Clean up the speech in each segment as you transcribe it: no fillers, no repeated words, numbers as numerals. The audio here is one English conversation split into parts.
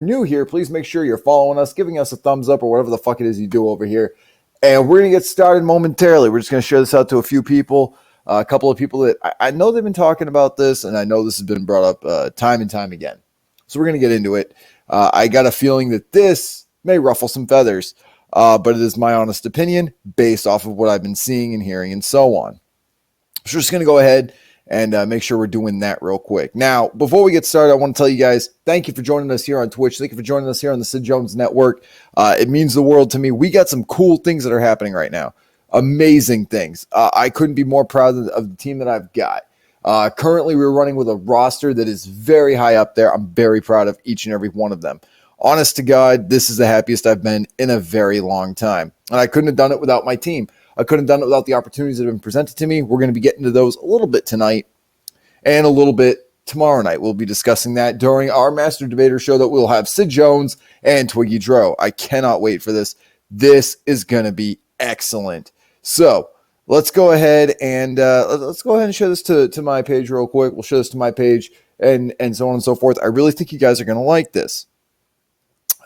new here, please make sure you're following us, giving us a thumbs up or whatever the fuck it is you do over here. And we're going to get started momentarily. We're just going to share this out to a few people, a couple of people that I know they've been talking about this, and I know this has been brought up time and time again. So we're going to get into it. I got a feeling that this may ruffle some feathers, but it is my honest opinion based off of what I've been seeing and hearing and so on. So we're just going to go ahead and make sure we're doing that real quick. Now, before we get started, I want to tell you guys, thank you for joining us here on Twitch. Thank you for joining us here on the Sid Jones Network. It means the world to me. We got some cool things that are happening right now. Amazing things. I couldn't be more proud of the team that I've got. Currently, we're running with a roster that is very high up there. I'm very proud of each and every one of them. Honest to God, this is the happiest I've been in a very long time. And I couldn't have done it without my team. I couldn't have done it without the opportunities that have been presented to me. We're going to be getting to those a little bit tonight and a little bit tomorrow night. We'll be discussing that during our Master Debater show that we'll have Sid Jones and Twiggy Dro. I cannot wait for this. This is going to be excellent. So let's go ahead and share this to my page real quick. We'll share this to my page and so on and so forth. I really think you guys are going to like this.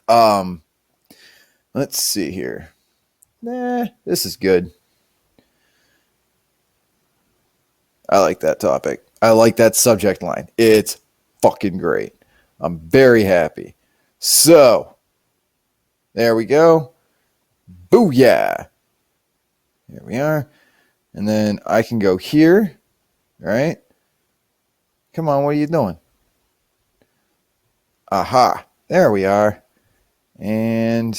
Let's see here. This is good. I like that topic. I like that subject line. It's fucking great. I'm very happy. So, there we go. Booyah. Here we are. And then I can go here. Right? Come on, what are you doing? Aha. There we are. And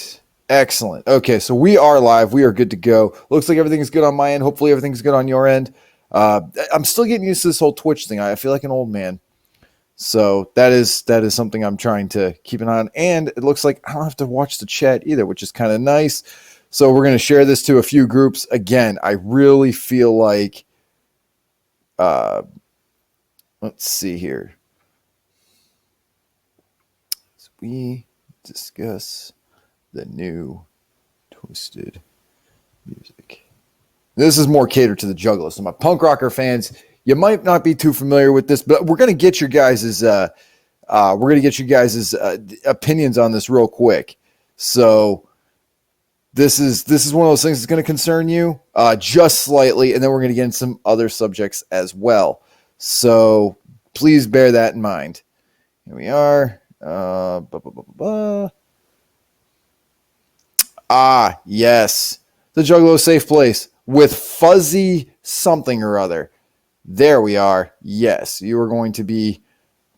excellent. Okay, so we are live. We are good to go. Looks like everything's good on my end. Hopefully everything's good on your end. I'm still getting used to this whole Twitch thing. I feel like an old man. So that is something I'm trying to keep an eye on. And it looks like I don't have to watch the chat either, which is kind of nice. So we're going to share this to a few groups. Again, I really feel like, let's see here. So we discuss the new Twiztid music. This is more catered to the Juggalos. So my punk rocker fans, you might not be too familiar with this, but we're going to get your guys' opinions on this real quick. So this is one of those things that's going to concern you just slightly, and then we're going to get into some other subjects as well. So please bear that in mind. Here we are. Yes. The Juggalo Safe Place with fuzzy something or other. There we are. Yes, you are going to be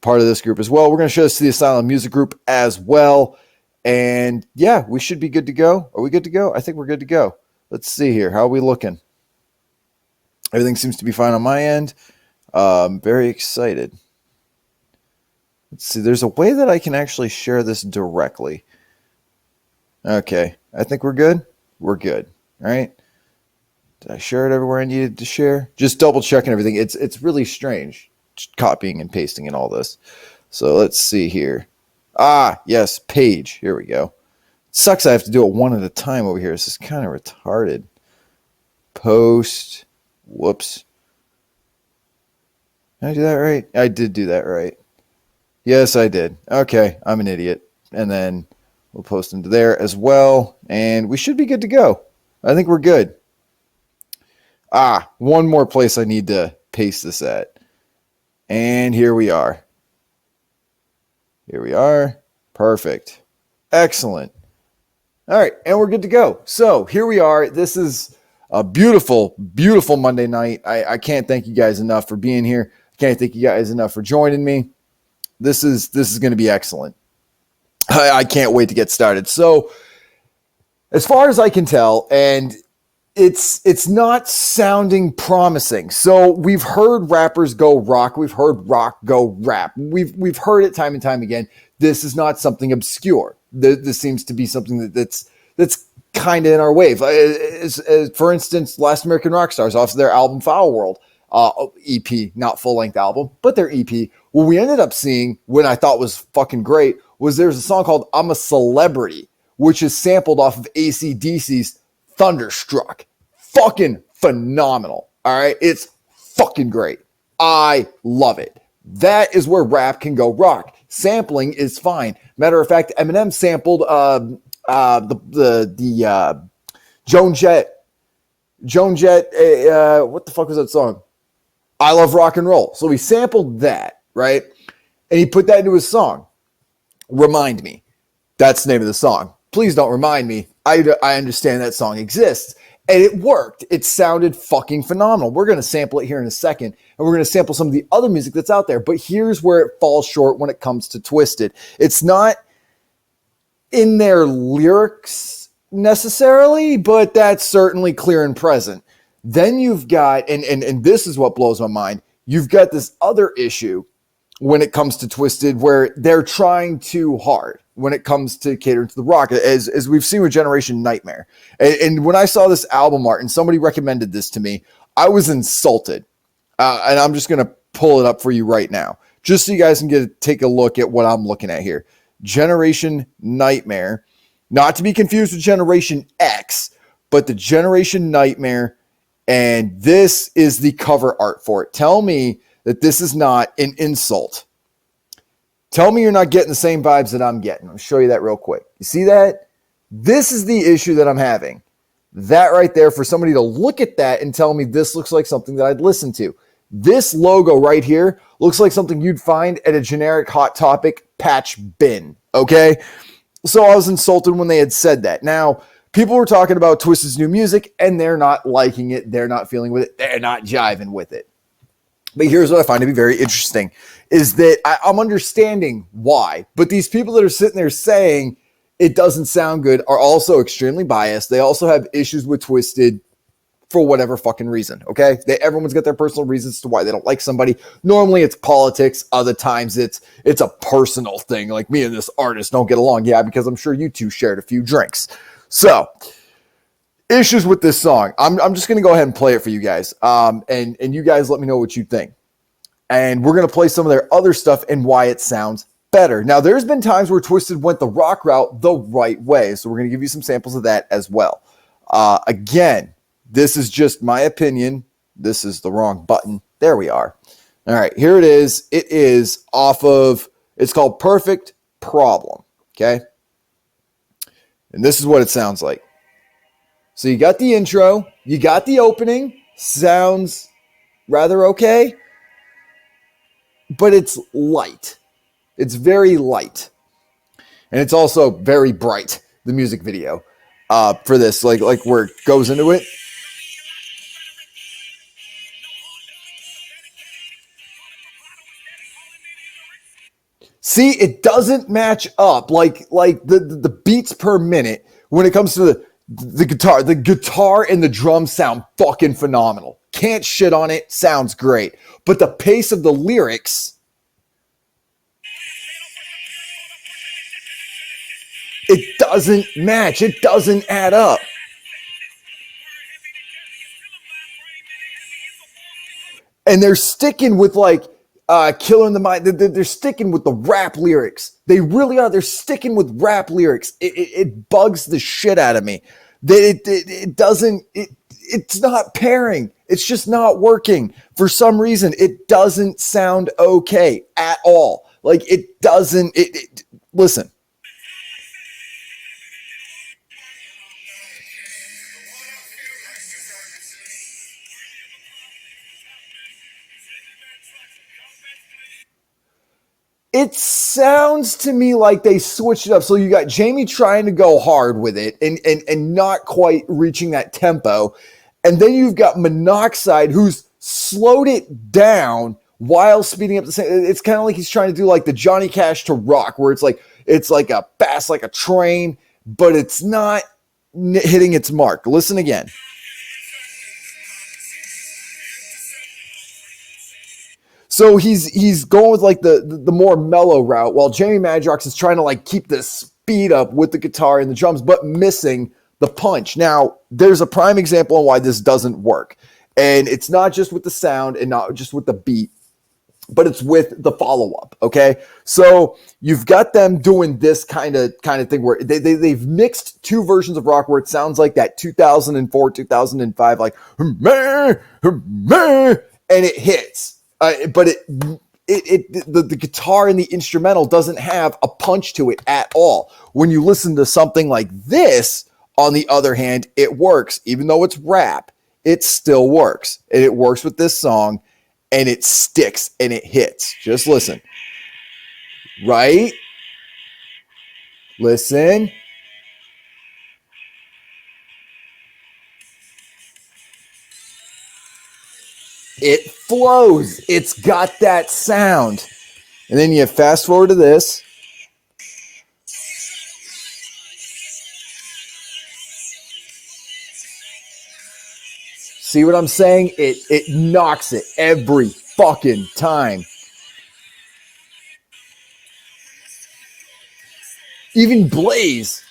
part of this group as well. We're going to show this to the Asylum Music Group as well. And yeah, we should be good to go. Are we good to go? I think we're good to go. Let's see here. How are we looking? Everything seems to be fine on my end. Very excited. Let's see. There's a way that I can actually share this directly. Okay. I think we're good. We're good. All right. Did I share it everywhere I needed to share? Just double checking everything. It's really strange copying and pasting and all this. So let's see here. Yes, page. Here we go. It sucks I have to do it one at a time over here. This is kind of retarded. Post. Whoops. Did I do that right? I did do that right. Yes, I did. Okay, I'm an idiot. And then we'll post into there as well. And we should be good to go. I think we're good. One more place I need to paste this at. And here we are. Here we are. Perfect. Excellent. All right, and we're good to go. So here we are. This is a beautiful, beautiful Monday night. I can't thank you guys enough for being here. I can't thank you guys enough for joining me. This is going to be excellent. I can't wait to get started. So as far as I can tell, and it's not sounding promising. So we've heard rappers go rock. We've heard rock go rap. We've heard it time and time again. This is not something obscure. This seems to be something that's kind of in our wave. For instance, Last American Rockstars off their album Foul World EP, not full-length album, but their EP. What we ended up seeing, when I thought was fucking great, was there's a song called I'm a Celebrity, which is sampled off of AC/DC's Thunderstruck. Fucking phenomenal. All right. It's fucking great. I love it. That is where rap can go rock. Sampling is fine. Matter of fact, Eminem sampled the Joan Jett. What the fuck was that song? I Love Rock and Roll. So he sampled that, right? And he put that into his song. Remind Me. That's the name of the song. Please don't remind me. I understand that song exists. And it worked. It sounded fucking phenomenal. We're going to sample it here in a second. And we're going to sample some of the other music that's out there. But here's where it falls short when it comes to Twiztid. It's not in their lyrics necessarily, but that's certainly clear and present. Then you've got, and this is what blows my mind, you've got this other issue when it comes to Twiztid where they're trying too hard when it comes to catering to the rock, as we've seen with Generation Nightmare. And when I saw this album art and somebody recommended this to me, I was insulted. And I'm just going to pull it up for you right now, just so you guys can take a look at what I'm looking at here. Generation Nightmare, not to be confused with Generation X, but the Generation Nightmare. And this is the cover art for it. Tell me that this is not an insult. Tell me you're not getting the same vibes that I'm getting. I'll show you that real quick. You see that? This is the issue that I'm having. That right there, for somebody to look at that and tell me this looks like something that I'd listen to. This logo right here looks like something you'd find at a generic Hot Topic patch bin, okay? So I was insulted when they had said that. Now, people were talking about Twiztid's new music, and they're not liking it. They're not feeling with it. They're not jiving with it. But here's what I find to be very interesting, is that I'm understanding why. But these people that are sitting there saying it doesn't sound good are also extremely biased. They also have issues with Twiztid for whatever fucking reason, okay? Everyone's got their personal reasons to why they don't like somebody. Normally it's politics. Other times it's a personal thing, like me and this artist don't get along. Yeah, because I'm sure you two shared a few drinks. So, issues with this song. I'm just going to go ahead and play it for you guys. And you guys let me know what you think. And we're going to play some of their other stuff and why it sounds better. Now, there's been times where Twiztid went the rock route the right way. So we're going to give you some samples of that as well. Again, this is just my opinion. This is the wrong button. There we are. All right, here it is. It is off of, it's called Perfect Problem. Okay. And this is what it sounds like. So you got the intro, you got the opening, sounds rather okay, but it's light. It's very light. And it's also very bright, the music video for this, like where it goes into it. See, it doesn't match up like the beats per minute when it comes to the guitar. The guitar and the drums sound fucking phenomenal. Can't shit on it. Sounds great. But the pace of the lyrics, it doesn't match. It doesn't add up. And they're sticking with like Killer in the Mind. They're sticking with the rap lyrics. They really are. They're sticking with rap lyrics. It bugs the shit out of me. It's not pairing. It's just not working. For some reason, it doesn't sound okay at all. Like it doesn't, listen. It sounds to me like they switched it up. So you got Jamie trying to go hard with it and not quite reaching that tempo. And then you've got Monoxide who's slowed it down while speeding up the same. It's kind of like he's trying to do like the Johnny Cash to Rock, where it's like a fast like a train, but it's not hitting its mark. Listen again. So he's going with like the more mellow route, while Jamie Madrox is trying to like keep the speed up with the guitar and the drums, but missing the punch. Now, there's a prime example on why this doesn't work. And it's not just with the sound and not just with the beat, but it's with the follow-up, okay? So you've got them doing this kind of thing where they've mixed two versions of rock where it sounds like that 2004, 2005, like, and it hits. But the guitar and the instrumental doesn't have a punch to it at all. When you listen to something like this, on the other hand, it works. Even though it's rap, it still works. And it works with this song, and it sticks and it hits. Just listen. Right? Listen. It flows. It's got that sound. And then you fast forward to this. See what I'm saying? It knocks it every fucking time. Even Blaze.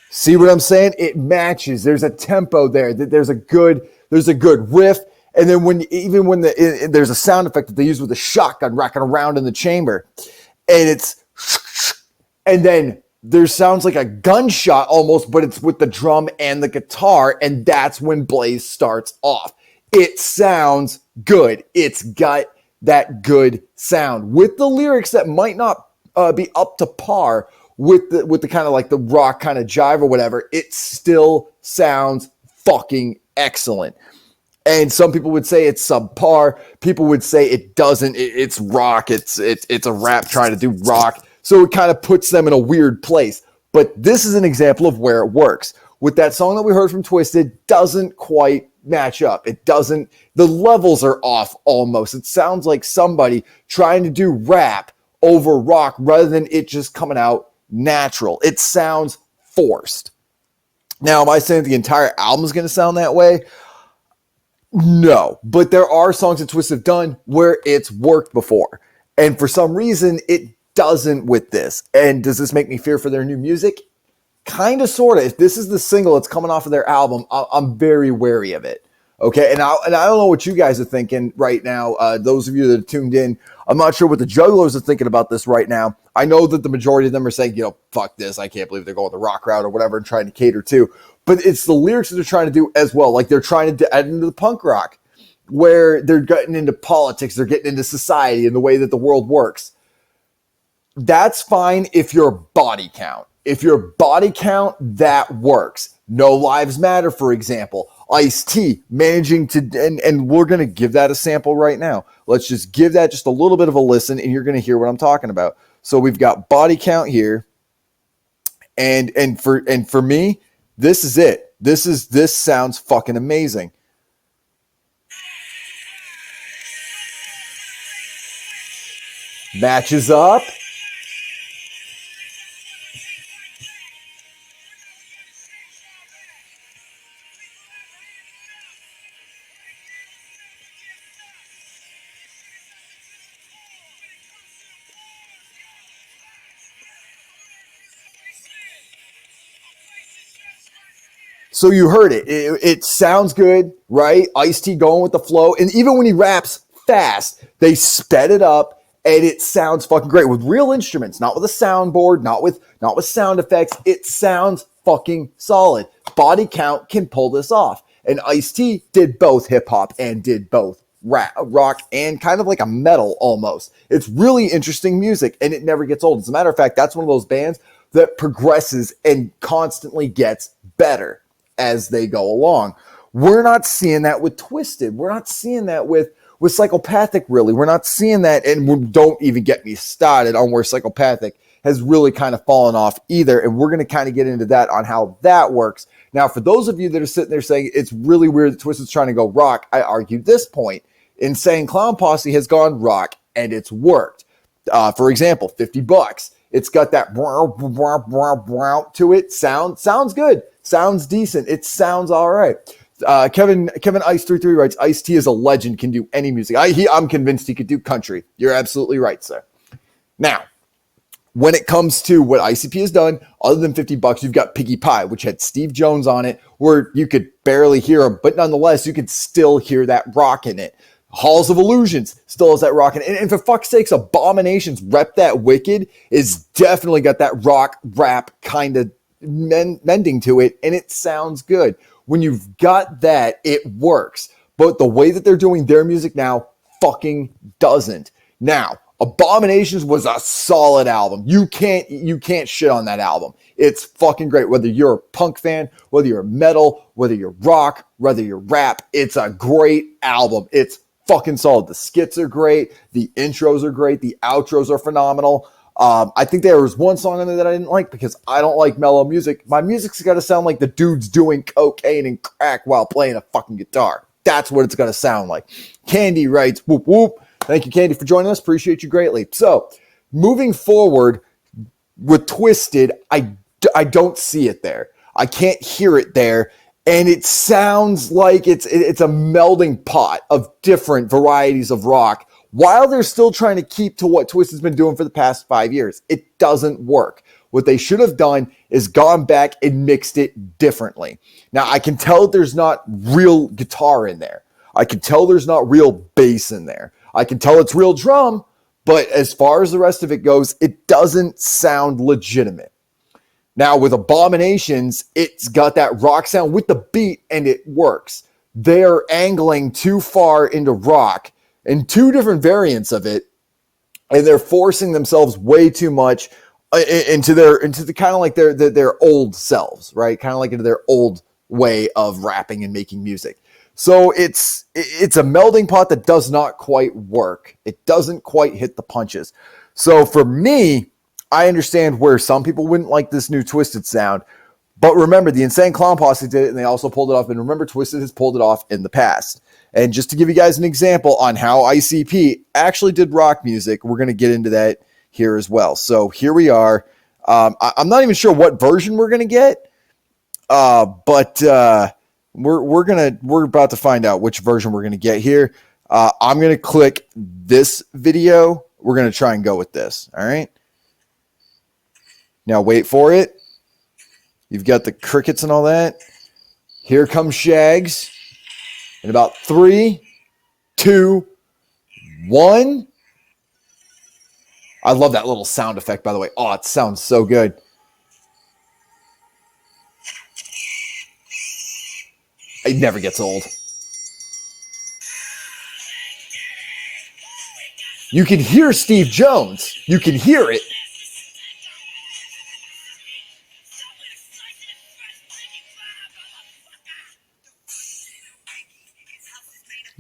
See what I'm saying? It matches. There's a tempo there. There's a good riff. And then when there's a sound effect that they use with a shotgun rocking around in the chamber, and then there sounds like a gunshot almost, but it's with the drum and the guitar, and that's when Blaze starts off. It sounds good. It's got that good sound with the lyrics that might not be up to par with the kind of like the rock kind of jive or whatever. It still sounds fucking excellent. And some people would say it's subpar. People would say it doesn't. It's rock. It's a rap trying to do rock. So it kind of puts them in a weird place. But this is an example of where it works. With that song that we heard from Twiztid, doesn't quite match up. It doesn't. The levels are off almost. It sounds like somebody trying to do rap over rock rather than it just coming out natural. It sounds forced. Now, am I saying the entire album is going to sound that way? No, but there are songs that Twiztid have done where it's worked before. And for some reason, it doesn't with this. And does this make me fear for their new music? Kind of, sort of. If this is the single that's coming off of their album, I'm very wary of it. Okay, and I don't know what you guys are thinking right now. Those of you that are tuned in, I'm not sure what the jugglers are thinking about this right now. I know that the majority of them are saying, fuck this. I can't believe they're going the rock route or whatever and trying to cater to. But it's the lyrics that they're trying to do as well. Like they're trying to add into the punk rock where they're getting into politics. They're getting into society and the way that the world works. That's fine if you're body count. If you're body count, that works. No Lives Matter, for example. Ice-T managing to, and we're going to give that a sample right now. Let's just give that just a little bit of a listen, and you're going to hear what I'm talking about. So we've got body count here, and for me, this is it. This sounds fucking amazing. Matches up. So you heard it. It sounds good, right? Ice-T going with the flow. And even when he raps fast, they sped it up and it sounds fucking great with real instruments, not with a soundboard, not with sound effects. It sounds fucking solid. Body count can pull this off. And Ice-T did both hip hop and did both rock and kind of like a metal almost. It's really interesting music and it never gets old. As a matter of fact, that's one of those bands that progresses and constantly gets better as they go along. We're not seeing that with Twiztid. We're not seeing that with Psychopathic, really. We're not seeing that, and don't even get me started on where Psychopathic has really kind of fallen off either, and we're going to kind of get into that on how that works. Now, for those of you that are sitting there saying it's really weird that Twiztid's trying to go rock, I argue this point. Insane Clown Posse has gone rock, and it's worked. For example, $50. It's got that to it. Sounds good. Sounds decent. It sounds all right. Kevin Ice 33 writes, Ice-T is a legend, can do any music. I'm convinced he could do country. You're absolutely right, sir. Now, when it comes to what ICP has done, other than $50, you've got Piggy Pie, which had Steve Jones on it, where you could barely hear him, but nonetheless, you could still hear that rock in it. Halls of Illusions still has that rock in it. And for fuck's sakes, Abominations, Rep That Wicked is definitely got that rock rap kind of mending to it, and it sounds good. When you've got that, it works. But the way that they're doing their music now fucking doesn't. Now, Abominations was a solid album. You can't shit on that album. It's fucking great. Whether you're a punk fan, whether you're metal, whether you're rock, whether you're rap, it's a great album. It's fucking solid. The skits are great. The intros are great. The outros are phenomenal. I think there was one song on there that I didn't like because I don't like mellow music. My music's got to sound like the dude's doing cocaine and crack while playing a fucking guitar. That's what it's got to sound like. Candy writes, whoop, whoop. Thank you, Candy, for joining us. Appreciate you greatly. So, moving forward with Twiztid, I don't see it there. I can't hear it there. And it sounds like it's a melding pot of different varieties of rock while they're still trying to keep to what Twiztid's been doing for the past 5 years. It doesn't work. What they should have done is gone back and mixed it differently. Now, I can tell there's not real guitar in there. I can tell there's not real bass in there. I can tell it's real drum, but as far as the rest of it goes, it doesn't sound legitimate. Now, with Abominations, it's got that rock sound with the beat, and it works. They're angling too far into rock and two different variants of it, and they're forcing themselves way too much into the kind of like their old selves, right? Kind of like into their old way of rapping and making music. So it's a melding pot that does not quite work. It doesn't quite hit the punches. So for me, I understand where some people wouldn't like this new Twiztid sound. But remember, the Insane Clown Posse did it, and they also pulled it off. And remember, Twiztid has pulled it off in the past. And just to give you guys an example on how ICP actually did rock music, we're going to get into that here as well. So here we are. I'm not even sure what version we're going to get, but we're about to find out which version we're going to get here. I'm going to click this video. We're going to try and go with this. All right. Now wait for it. You've got the crickets and all that. Here comes Shags. In about 3, 2, 1. I love that little sound effect, by the way. Oh, it sounds so good. It never gets old. You can hear Steve Jones. You can hear it.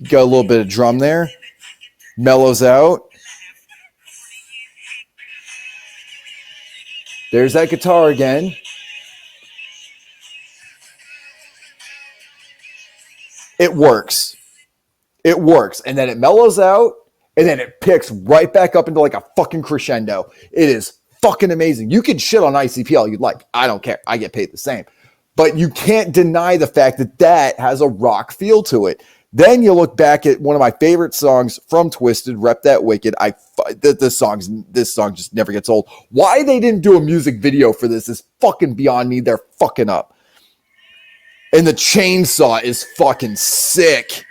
Got a little bit of drum there. Mellows out. There's that guitar again. It works. It works. And then it mellows out, and then it picks right back up into like a fucking crescendo. It is fucking amazing. You can shit on ICP all you'd like. I don't care. I get paid the same. But you can't deny the fact that that has a rock feel to it. Then you look back at one of my favorite songs from Twiztid, Rep That Wicked. This song just never gets old. Why they didn't do a music video for this is fucking beyond me. They're fucking up. And the chainsaw is fucking sick.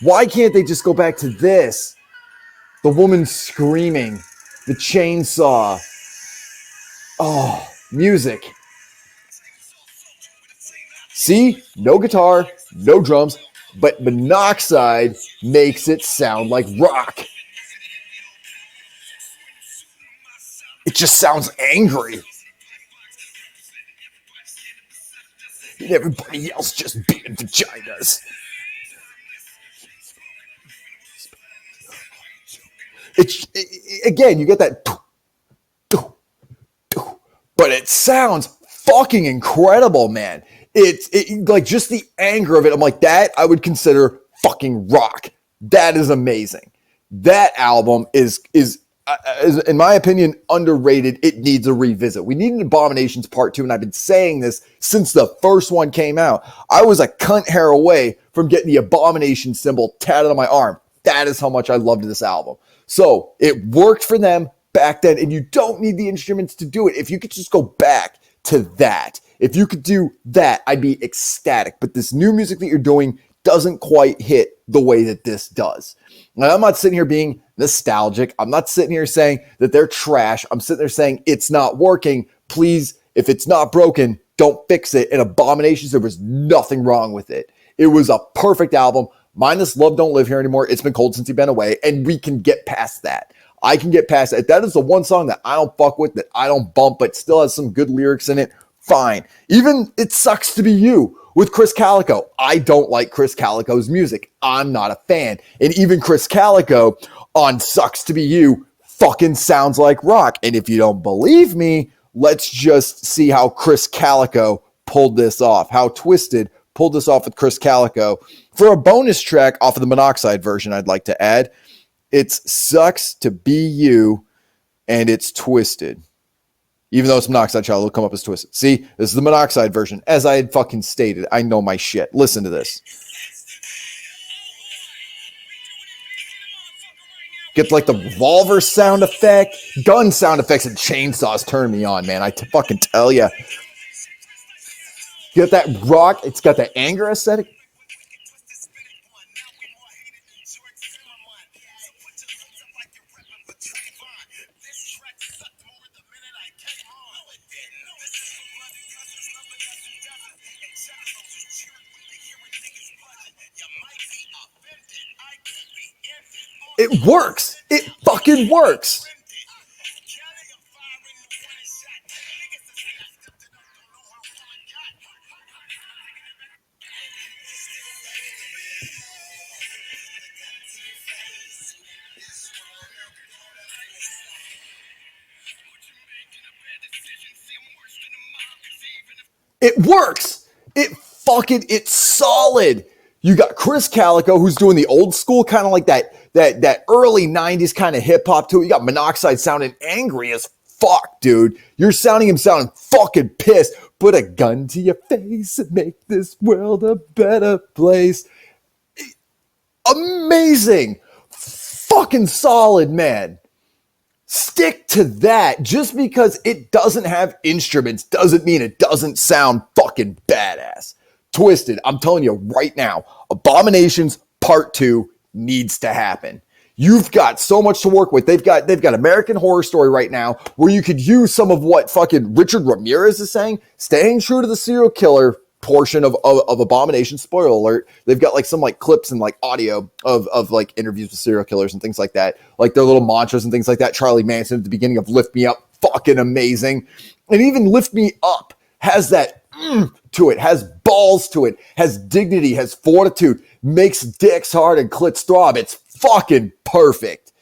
Why can't they just go back to this? The woman screaming. The chainsaw. Oh, music. See? No guitar, no drums, but Monoxide makes it sound like rock. It just sounds angry. And everybody else just being vaginas. Again, you get that, but it sounds fucking incredible, man. It like just the anger of it. I'm like, that I would consider fucking rock. That is amazing. That album is in my opinion underrated. It needs a revisit. We need an Abominations Part 2, and I've been saying this since the first one came out. I was a cunt hair away from getting the Abomination symbol tatted on my arm. That is how much I loved this album. So it worked for them back then, and you don't need the instruments to do it. If you could just go back to that, if you could do that, I'd be ecstatic. But this new music that you're doing doesn't quite hit the way that this does. Now, I'm not sitting here being nostalgic. I'm not sitting here saying that they're trash. I'm sitting there saying it's not working. Please, if it's not broken, don't fix it. And Abominations, there was nothing wrong with it. It was a perfect album. Minus Love Don't Live Here Anymore. It's been cold since you've been away. And we can get past that. I can get past that. That is the one song that I don't fuck with, that I don't bump, but still has some good lyrics in it. Fine. Even It Sucks to Be You with Chris Calico. I don't like Chris Calico's music. I'm not a fan. And even Chris Calico on Sucks to Be You fucking sounds like rock. And if you don't believe me, let's just see how Chris Calico pulled this off, how Twiztid pulled this off with Chris Calico. For a bonus track off of the Monoxide version, I'd like to add, it's Sucks to Be You, and it's Twiztid. Even though it's Monoxide Child, it'll come up as Twiztid. See, this is the Monoxide version. As I had fucking stated, I know my shit. Listen to this. Get like the revolver sound effect, gun sound effects, and chainsaws turn me on, man. I fucking tell you. Get that rock. It's got that anger aesthetic. It works. It fucking works. It works. It's solid. You got Chris Calico, who's doing the old school, kind of like that early 90s kind of hip hop to it. You got Monoxide sounding angry as fuck, dude. You're sounding him sounding fucking pissed. Put a gun to your face and make this world a better place. Amazing. Fucking solid, man. Stick to that. Just because it doesn't have instruments doesn't mean it doesn't sound fucking badass. Twiztid, I'm telling you right now, Abominations Part 2 needs to happen. You've got so much to work with. They've got American Horror Story right now, where you could use some of what fucking Richard Ramirez is saying, staying true to the serial killer portion of Abomination. Spoiler alert. They've got like some like clips and like audio of like interviews with serial killers and things like that, like their little mantras and things like that. Charlie Manson at the beginning of Lift Me Up, fucking amazing. And even Lift Me Up has that to it, has balls to it, has dignity, has fortitude, makes dicks hard and clits throb. It's fucking perfect.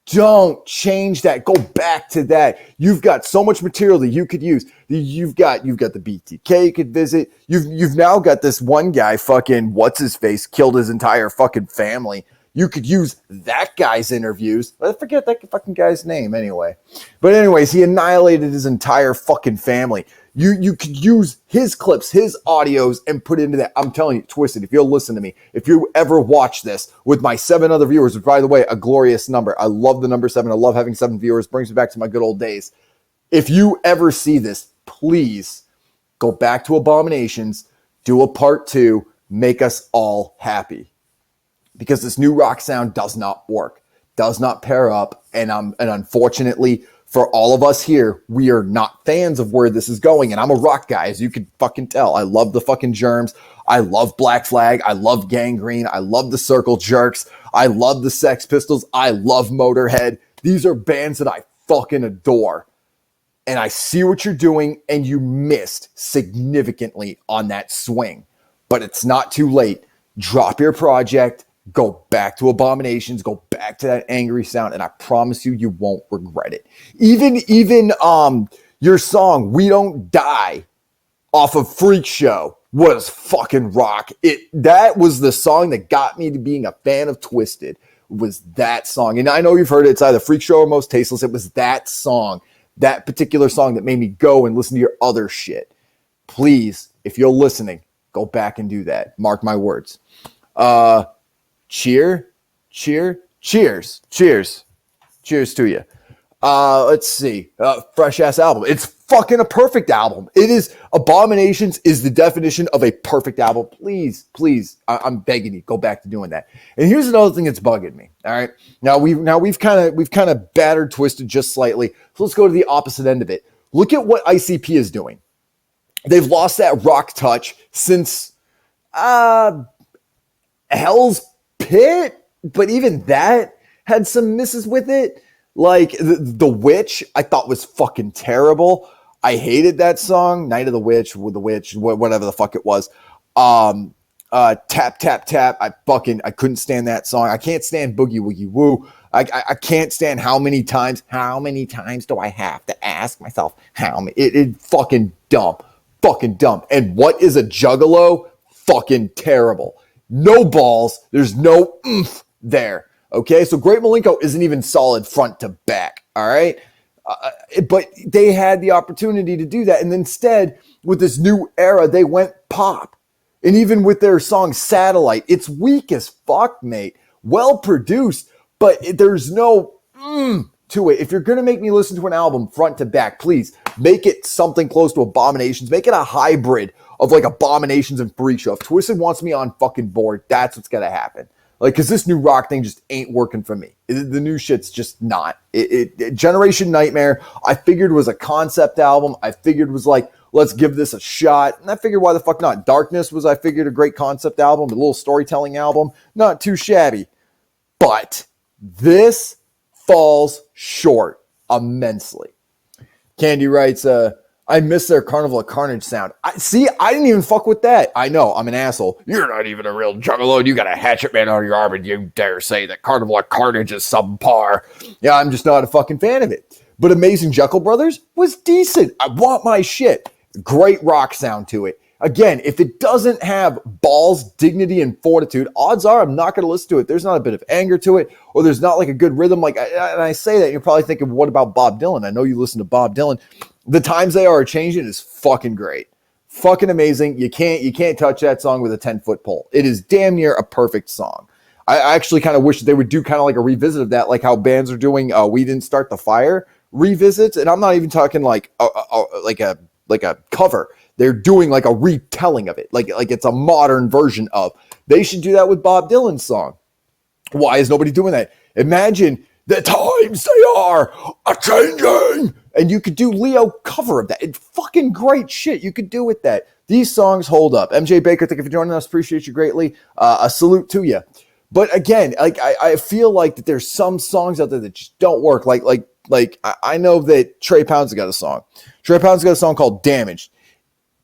Don't change that. Go back to that. You've got so much material that you could use. You've got the BTK you could visit. You've now got this one guy, fucking what's his face, killed his entire fucking family. You could use that guy's interviews. I forget that fucking guy's name anyway. But anyways, he annihilated his entire fucking family. You could use his clips, his audios, and put into that. I'm telling you, Twiztid, if you'll listen to me, if you ever watch this with my 7 other viewers, which, by the way, a glorious number. I love the number 7. I love having 7 viewers. Brings me back to my good old days. If you ever see this, please go back to Abominations, do a part 2, make us all happy. Because this new rock sound does not work, does not pair up, and unfortunately, for all of us here, we are not fans of where this is going. And I'm a rock guy, as you can fucking tell. I love the fucking Germs. I love Black Flag. I love Gangrene. I love the Circle Jerks. I love the Sex Pistols. I love Motorhead. These are bands that I fucking adore. And I see what you're doing, and you missed significantly on that swing. But it's not too late. Drop your project. Go back to Abominations, go back to that angry sound, and I promise you, you won't regret it. Even your song, We Don't Die, off of Freak Show, was fucking rock. That was the song that got me to being a fan of Twiztid, was that song. And I know you've heard it, it's either Freak Show or Most Tasteless. It was that song, that particular song that made me go and listen to your other shit. Please, if you're listening, go back and do that. Mark my words. Cheers to you. Let's see. Fresh ass album. It's fucking a perfect album. It is. Abominations is the definition of a perfect album. Please, I'm begging you, go back to doing that. And here's another thing that's bugging me. All right. Now we've kind of battered Twiztid just slightly. So let's go to the opposite end of it. Look at what ICP is doing. They've lost that rock touch since Hell's Pit, but even that had some misses with it. Like the Witch, I thought was fucking terrible. I hated that song, Night of the Witch, with the Witch, whatever the fuck it was. Tap Tap Tap. I couldn't stand that song. I can't stand Boogie Woogie Woo. I can't stand how many times do I have to ask myself how many? It fucking dumb. And what is a juggalo? Fucking terrible. No balls. There's no oomph there. Okay, so Great Malenko isn't even solid front to back, all right? But they had the opportunity to do that, and instead, with this new era, they went pop. And even with their song Satellite, it's weak as fuck, mate. Well produced, but there's no to it. If you're going to make me listen to an album front to back, please make it something close to Abominations. Make it a hybrid of like Abominations and Freak Show. If Twiztid wants me on fucking board, that's what's going to happen. Like, because this new rock thing just ain't working for me. The new shit's just not. Generation Nightmare, I figured was a concept album. I figured was like, let's give this a shot. And I figured, why the fuck not? Darkness was, I figured, a great concept album, a little storytelling album. Not too shabby. But this falls short immensely. Candy writes, I miss their Carnival of Carnage sound. I didn't even fuck with that. I know, I'm an asshole. You're not even a real juggalo, and you got a hatchet man on your arm, and you dare say that Carnival of Carnage is subpar. Yeah, I'm just not a fucking fan of it. But Amazing Jekyll Brothers was decent. I want my shit. Great rock sound to it. Again, if it doesn't have balls, dignity, and fortitude, odds are I'm not going to listen to it. There's not a bit of anger to it, or there's not like a good rhythm. Like, and I say that, you're probably thinking, what about Bob Dylan? I know you listen to Bob Dylan. The Times They Are Changing is fucking great. Fucking amazing. You can't touch that song with a 10-foot pole. It is damn near a perfect song. I actually kind of wish they would do kind of like a revisit of that, like how bands are doing We Didn't Start the Fire revisits. And I'm not even talking like a cover. They're doing like a retelling of it. Like it's a modern version of. They should do that with Bob Dylan's song. Why is nobody doing that? Imagine the times they are a-changing. And you could do Leo cover of that. It's fucking great shit you could do with that. These songs hold up. MJ Baker, thank you for joining us. Appreciate you greatly. A salute to you. But again, like I feel like that there's some songs out there that just don't work. Like I know that Trey Pounds got a song. Trey Pounds got a song called Damaged.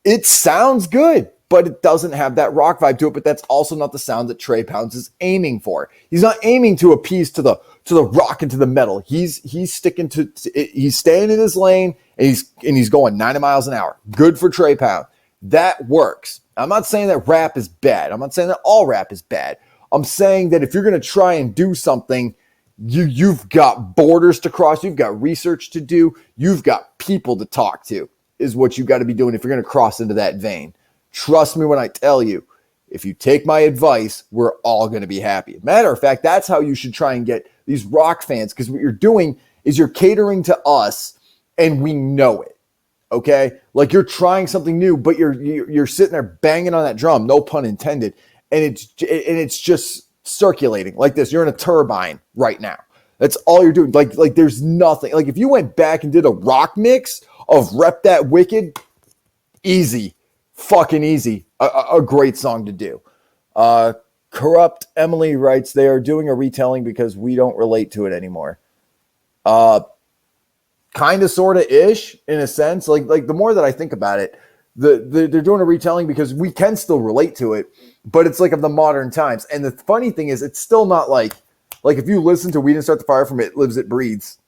It sounds good, but it doesn't have that rock vibe to it. But that's also not the sound that Trey Pounds is aiming for. He's not aiming to appease to the rock and to the metal. He's sticking to he's staying in his lane, and he's going 90 miles an hour. Good for Trey Pound. That works. I'm not saying that rap is bad. I'm not saying that all rap is bad. I'm saying that if you're going to try and do something, you've got borders to cross. You've got research to do. You've got people to talk to, is what you got to be doing if you're going to cross into that vein. Trust me when I tell you, if you take my advice, we're all going to be happy. Matter of fact, that's how you should try and get these rock fans, because what you're doing is you're catering to us, and we know it. Okay? Like, you're trying something new, but you're sitting there banging on that drum, no pun intended, and it's just circulating like this. You're in a turbine right now. That's all you're doing. Like there's nothing. Like, if you went back and did a rock mix of Rep That Wicked, easy. Fucking easy. A great song to do. Corrupt Emily writes, they are doing a retelling because we don't relate to it anymore. Kind of, sort of ish, in a sense. Like the more that I think about it, they're doing a retelling because we can still relate to it, but it's like of the modern times. And the funny thing is, it's still not like if you listen to We Didn't Start the Fire from It Lives, It Breathes,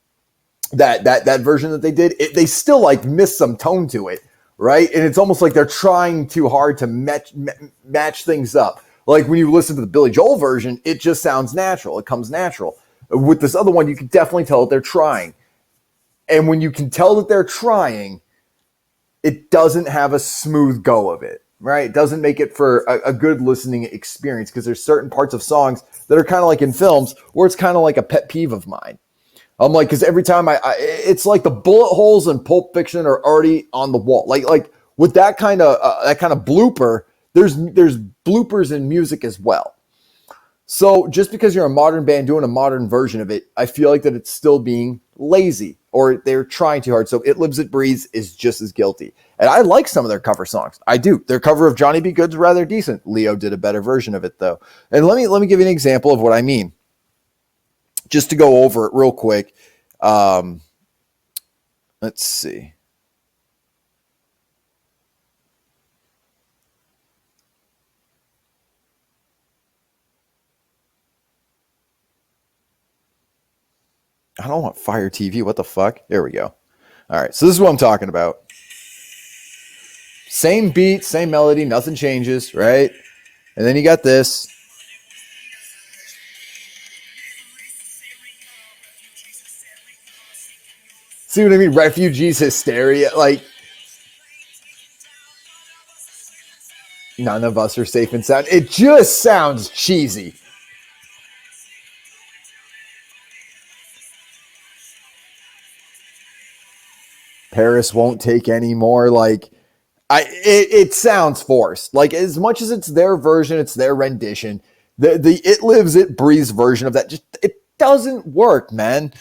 that version that they did, they still like miss some tone to it, right? And it's almost like they're trying too hard to match things up. Like when you listen to the Billy Joel version, it just sounds natural. It comes natural. With this other one, you can definitely tell that they're trying. And when you can tell that they're trying, it doesn't have a smooth go of it, right? It doesn't make it for a good listening experience, because there's certain parts of songs that are kind of like in films where it's kind of like a pet peeve of mine. I'm like, because every time it's like the bullet holes in Pulp Fiction are already on the wall. Like with that kind of blooper, there's bloopers in music as well. So just because you're a modern band doing a modern version of it, I feel like that it's still being lazy or they're trying too hard. So It Lives, It Breathes is just as guilty. And I like some of their cover songs. I do. Their cover of Johnny B. Good's rather decent. Leo did a better version of it though. And let me give you an example of what I mean. Just to go over it real quick. Let's see. I don't want Fire TV. What the fuck? There we go. All right. So this is what I'm talking about. Same beat, same melody, nothing changes, right? And then you got this. See what I mean? Refugees hysteria. Like, none of us are safe and sound. It just sounds cheesy. Paris won't take any more. Like, it sounds forced. Like, as much as it's their version, it's their rendition. The It Lives, It Breathes version of that just it doesn't work, man.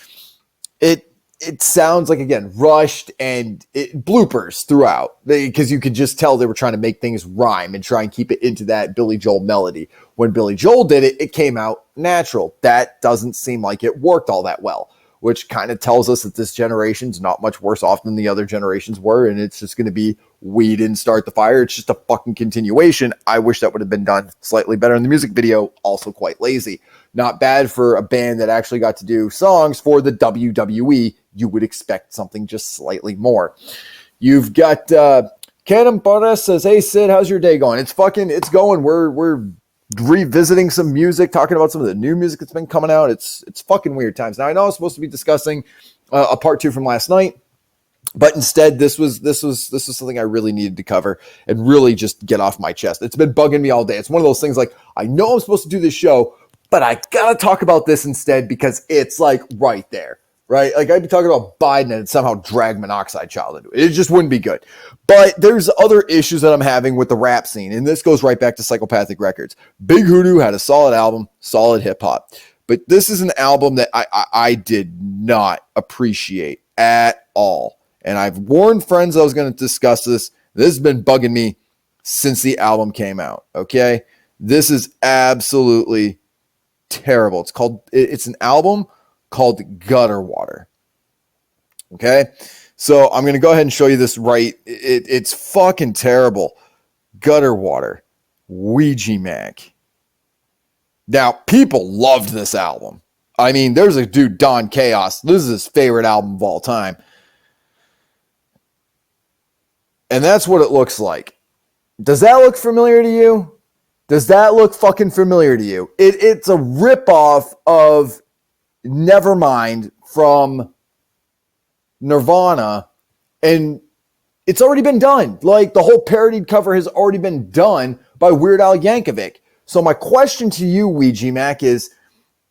It sounds like, again, rushed and bloopers throughout because you could just tell they were trying to make things rhyme and try and keep it into that Billy Joel melody. When Billy Joel did it, it came out natural. That doesn't seem like it worked all that well, which kind of tells us that this generation's not much worse off than the other generations were, and it's just going to be we didn't start the fire. It's just a fucking continuation. I wish that would have been done slightly better in the music video. Also quite lazy. Not bad for a band that actually got to do songs for the WWE. You would expect something just slightly more. You've got Karen Perez says, "Hey Sid, how's your day going?" It's going. We're revisiting some music, talking about some of the new music that's been coming out. It's fucking weird times. Now I know I was supposed to be discussing a part 2 from last night, but instead this was something I really needed to cover and really just get off my chest. It's been bugging me all day. It's one of those things like I know I'm supposed to do this show, but I gotta talk about this instead because it's like right there. Right? Like I'd be talking about Biden and somehow drag Monoxide Child into it. It just wouldn't be good. But there's other issues that I'm having with the rap scene. And this goes right back to Psychopathic Records. Big Hoodoo had a solid album, solid hip hop. But this is an album that I did not appreciate at all. And I've warned friends I was going to discuss this. This has been bugging me since the album came out. Okay? This is absolutely terrible. It's an album called Gutter Water. Okay? So I'm going to go ahead and show you this right. It's fucking terrible. Gutter Water. Ouija Mac. Now, people loved this album. I mean, there's a dude, Don Chaos. This is his favorite album of all time. And that's what it looks like. Does that look familiar to you? Does that look fucking familiar to you? It's a ripoff of Nevermind from Nirvana, and it's already been done. Like, the whole parodied cover has already been done by Weird Al Yankovic. So my question to you, Ouija Mac, is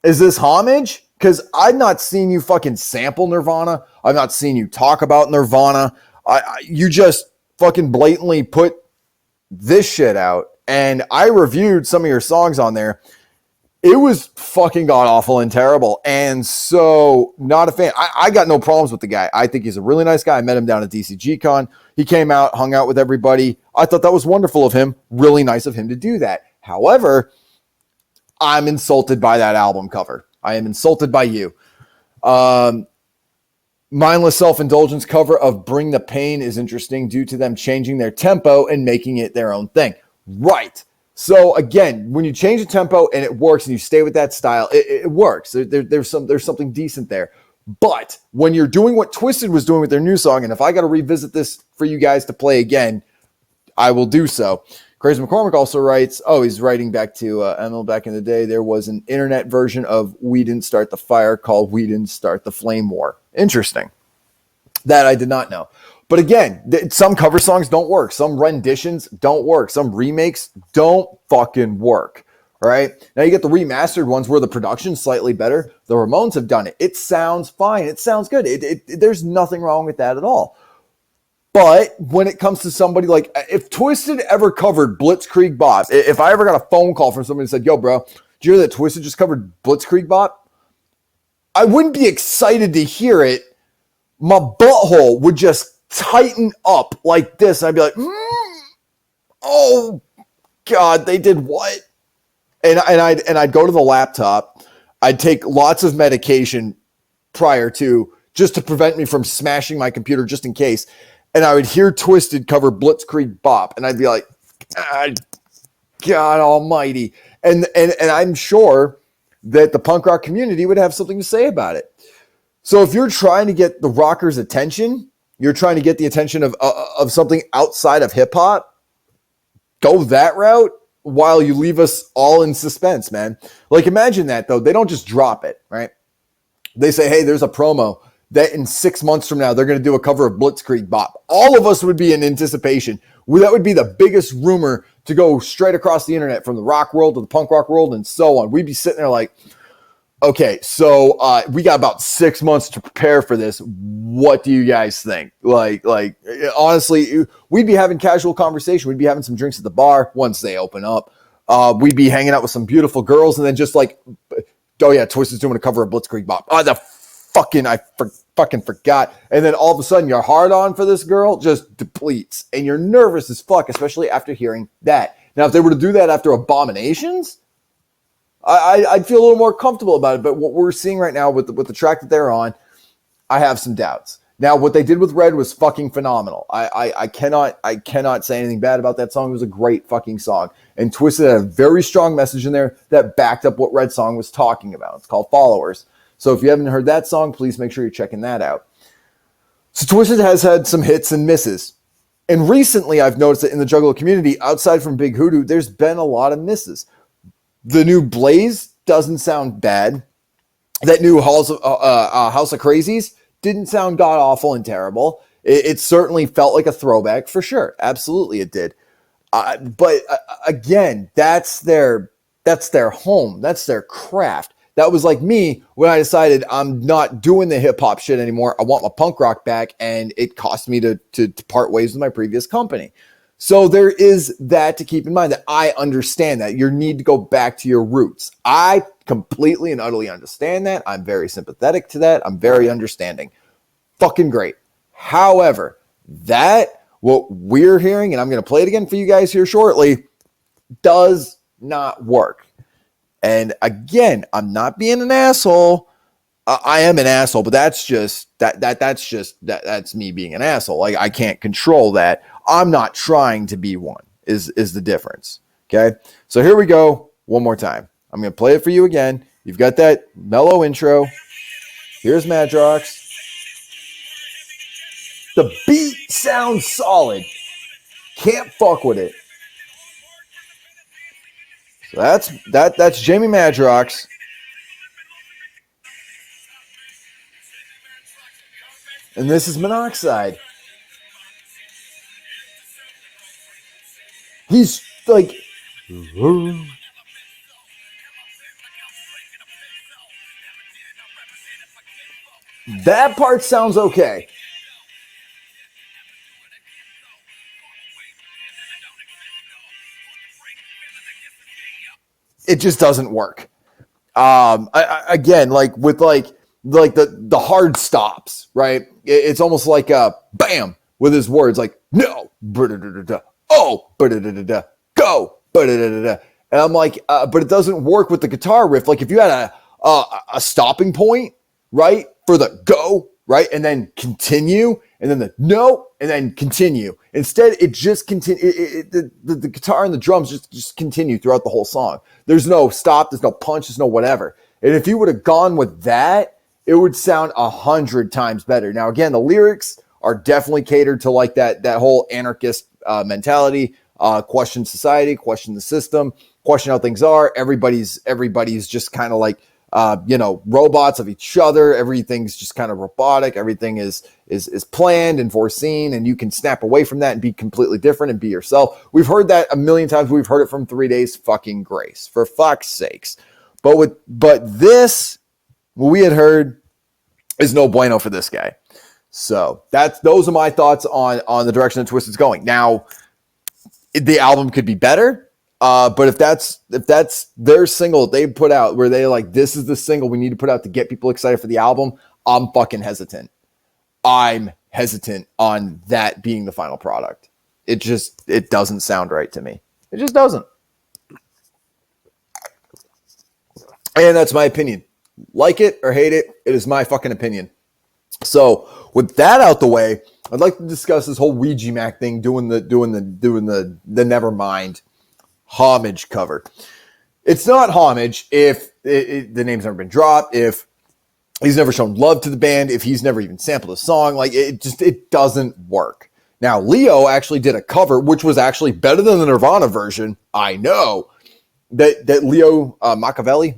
this homage? Because I've not seen you fucking sample Nirvana. I've not seen you talk about Nirvana. You just fucking blatantly put this shit out, and I reviewed some of your songs on there. It was fucking god-awful and terrible. And so, not a fan. I got no problems with the guy. I think he's a really nice guy. I met him down at DCG Con. He came out, hung out with everybody. I thought that was wonderful of him. Really nice of him to do that. However, I'm insulted by that album cover. I am insulted by you. Mindless Self-Indulgence cover of Bring the Pain is interesting due to them changing their tempo and making it their own thing. Right. So again, when you change the tempo and it works and you stay with that style, it works. There's something decent there. But when you're doing what Twiztid was doing with their new song, and if I got to revisit this for you guys to play again, I will do so. Crazy McCormick also writes, he's writing back to ML back in the day. There was an internet version of We Didn't Start the Fire called We Didn't Start the Flame War. Interesting. That I did not know. But again, some cover songs don't work. Some renditions don't work. Some remakes don't fucking work, All right. Now you get the remastered ones where the production's slightly better. The Ramones have done it. It sounds fine. It sounds good. There's nothing wrong with that at all. But when it comes to somebody like, if Twiztid ever covered Blitzkrieg Bop, if I ever got a phone call from somebody and said, yo, bro, did you hear that Twiztid just covered Blitzkrieg Bop? I wouldn't be excited to hear it. My butthole would just tighten up like this. I'd be like, oh, God, they did what? And I'd go to the laptop. I'd take lots of medication prior to, just to prevent me from smashing my computer just in case. And I would hear Twiztid cover Blitzkrieg Bop, and I'd be like, God almighty. And I'm sure that the punk rock community would have something to say about it. So if you're trying to get the rockers' attention, you're trying to get the attention of something outside of hip hop, go that route while you leave us all in suspense, man. Like, imagine that, though. They don't just drop it, right? They say, hey, there's a promo that in 6 months from now, they're going to do a cover of Blitzkrieg Bop. All of us would be in anticipation. That would be the biggest rumor to go straight across the internet from the rock world to the punk rock world and so on. We'd be sitting there like, okay, so we got about 6 months to prepare for this. What do you guys think? Like, honestly, we'd be having casual conversation. We'd be having some drinks at the bar once they open up. We'd be hanging out with some beautiful girls, and then just like, oh yeah, Twiztid's doing a cover of Blitzkrieg Bop. I fucking forgot. And then all of a sudden, your hard on for this girl just depletes, and you're nervous as fuck, especially after hearing that. Now, if they were to do that after Abominations, I'd feel a little more comfortable about it. But what we're seeing right now with the track that they're on, I have some doubts. Now, what they did with Red was fucking phenomenal. I cannot say anything bad about that song. It was a great fucking song. And Twiztid had a very strong message in there that backed up what Red song was talking about. It's called Followers. So if you haven't heard that song, please make sure you're checking that out. So Twiztid has had some hits and misses. And recently, I've noticed that in the Juggalo community, outside from Big Hoodoo, there's been a lot of misses. The new Blaze doesn't sound bad. That new House of Crazies didn't sound god-awful and terrible. It certainly felt like a throwback for sure. Absolutely it did. But again, that's their home. That's their craft. That was like me when I decided I'm not doing the hip-hop shit anymore. I want my punk rock back, and it cost me to part ways with my previous company. So there is that to keep in mind, that I understand that. You need to go back to your roots. I completely and utterly understand that. I'm very sympathetic to that. I'm very understanding. Fucking great. However, what we're hearing, and I'm going to play it again for you guys here shortly, does not work. And again, I'm not being an asshole. I am an asshole, but that's me being an asshole. Like, I can't control that. I'm not trying to be one, is the difference. Okay. So here we go. One more time. I'm going to play it for you again. You've got that mellow intro. Here's Madrox. The beat sounds solid. Can't fuck with it. So that's Jamie Madrox. And this is Monoxide. He's like, that part sounds okay. It just doesn't work. Again, like with the hard stops, right? It's almost like a bam with his words, like no, oh, go, and I'm like, but it doesn't work with the guitar riff. Like if you had a stopping point, right, for the go, right, and then continue, and then the no, and then continue. Instead, it just continue. The guitar and the drums just continue throughout the whole song. There's no stop. There's no punch. There's no whatever. And if you would have gone with that, it would sound 100 times better. Now, again, the lyrics are definitely catered to like that whole anarchist mentality. Question society, question the system, question how things are. Everybody's just kind of like robots of each other. Everything's just kind of robotic. Everything is planned and foreseen, and you can snap away from that and be completely different and be yourself. We've heard that a million times. We've heard it from 3 Days fucking Grace, for fuck's sakes. But this, what we had heard, is no bueno for this guy. So those are my thoughts on the direction that Twiztid's going. Now, the album could be better. But if that's their single they put out, where they like, this is the single we need to put out to get people excited for the album, I'm fucking hesitant. I'm hesitant on that being the final product. It doesn't sound right to me. It just doesn't. And that's my opinion. Like it or hate it, it is my fucking opinion. So with that out the way, I'd like to discuss this whole Ouija Mac thing, doing the Nevermind homage cover. It's not homage if the name's never been dropped, if he's never shown love to the band, if he's never even sampled a song. Like, it doesn't work. Now, Leo actually did a cover, which was actually better than the Nirvana version. I know that Leo Machiavelli,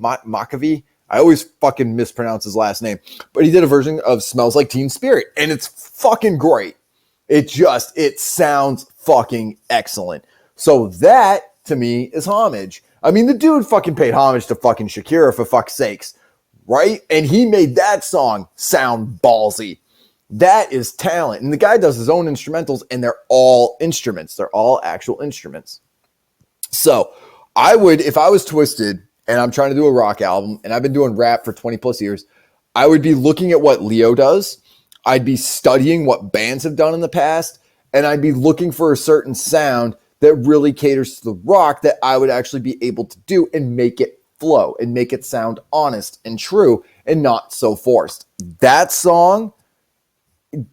I always fucking mispronounce his last name, but he did a version of Smells Like Teen Spirit, and it's fucking great. It sounds fucking excellent. So that, to me, is homage. I mean, the dude fucking paid homage to fucking Shakira, for fuck's sakes, right? And he made that song sound ballsy. That is talent. And the guy does his own instrumentals, and they're all instruments. They're all actual instruments. So I would, if I was Twiztid and I'm trying to do a rock album, and I've been doing rap for 20 plus years, I would be looking at what Leo does. I'd be studying what bands have done in the past, and I'd be looking for a certain sound that really caters to the rock that I would actually be able to do and make it flow and make it sound honest and true and not so forced. That song